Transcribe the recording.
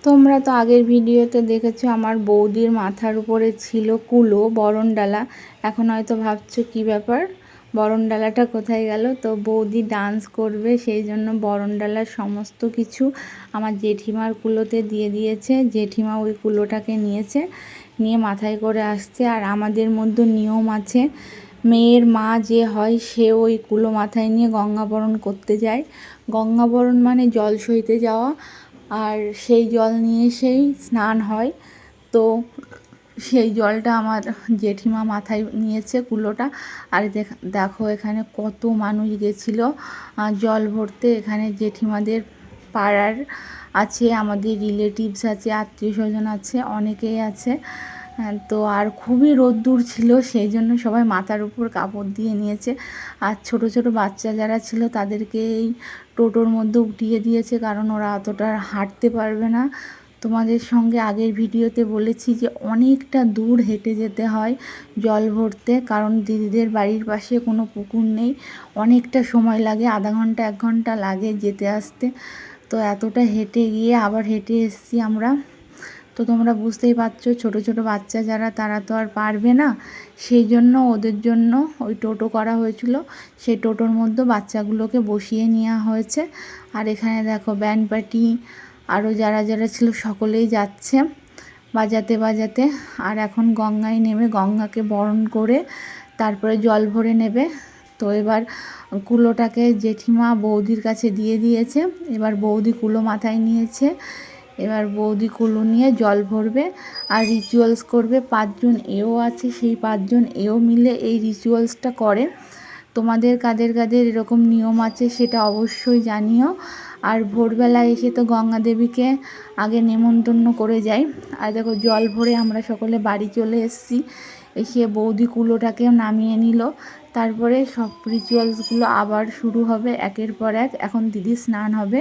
তোমরা তো আগের ভিডিওতে দেখেছো আমার বৌদির মাথার উপরে ছিল কুলো বরণডালা। এখন হয়তো ভাবছো কি ব্যাপার, বরণডালাটা কোথায় গেল। তো বৌদি ডান্স করবে, সেই জন্য বরণডালার সমস্ত কিছু আমার জেঠিমার কুলোতে দিয়ে দিয়েছে। জেঠিমা ওই কুলোটাকে নিয়েছে, নিয়ে মাথায় করে আসছে। আর আমাদের মধ্যে নিয়ম আছে, মেয়ের মা যে হয় সে ওই কুলো মাথায় নিয়ে গঙ্গাবরণ করতে যায়। গঙ্গাবরণ মানে জল সইতে যাওয়া, আর সেই জল নিয়ে সেই স্নান হয়। তো সেই জলটা আমার জেঠিমা মাথায় নিয়েছে কুলোটা। আর দেখো এখানে কত মানুষ গেছিলো জল ভরতে। এখানে জেঠিমাদের পাড়ার আছে, আমাদের রিলেটিভস আছে, আত্মীয় স্বজন আছে, অনেকেই আছে। তো আর খুবই রোদ্দুর ছিল, সেই জন্য সবাই মাথার উপর কাপড় দিয়ে নিয়েছে। আর ছোট ছোট বাচ্চা যারা ছিল তাদেরকে এই টোটোর মধ্যে উঠিয়ে দিয়েছে, কারণ ওরা অতটা হাঁটতে পারবে না। তোমাদের সঙ্গে আগের ভিডিওতে বলেছি যে অনেকটা দূর হেঁটে যেতে হয় জল ভরতে, কারণ দিদিদের বাড়ির পাশে কোনো পুকুর নেই। অনেকটা সময় লাগে, আধা ঘন্টা 1 ঘন্টা লাগে যেতে আসতে। তো এতটা হেঁটে গিয়ে আবার হেঁটে এসেছি আমরা। তো তোমরা বুঝতেই পারছো, ছোট ছোট বাচ্চা যারা তারা তো আর পারবে না, সেই জন্য ওদের জন্য ওই টোটো করা হয়েছিল। সেই টোটোর মধ্যে বাচ্চাগুলোকে বসিয়ে নেওয়া হয়েছে। আর এখানে দেখো ব্যান্ড পার্টি আরও যারা যারা ছিল সকলেই যাচ্ছে বাজাতে বাজাতে। আর এখন গঙ্গায় নেমে গঙ্গাকে বরণ করে তারপরে জল ভরে নেবে। তো এবার কুলোটাকে জেঠিমা বৌদির কাছে দিয়ে দিয়েছে। এবার বৌদি কুলো মাথায় নিয়েছে, এবার বৌদি কুলো নিয়ে জল ভরবে আর রিচুয়ালস করবে। 5 জন এও আছে, সেই 5 জন এও মিলে এই রিচুয়ালসটা করে। তোমাদের কাদের কাদের এরকম নিয়ম আছে সেটা অবশ্যই জানিও। আর ভোরবেলা এসে তো গঙ্গা দেবীকে আগে নেমন্তন্ন করে যাই। আর দেখো জল ভরে আমরা সকলে বাড়ি চলে এসেছি। এসে বৌদি কুলোটাকে নামিয়ে নিল। তারপরে সব রিচুয়ালসগুলো আবার শুরু হবে একের পর এক। এখন দিদি স্নান হবে।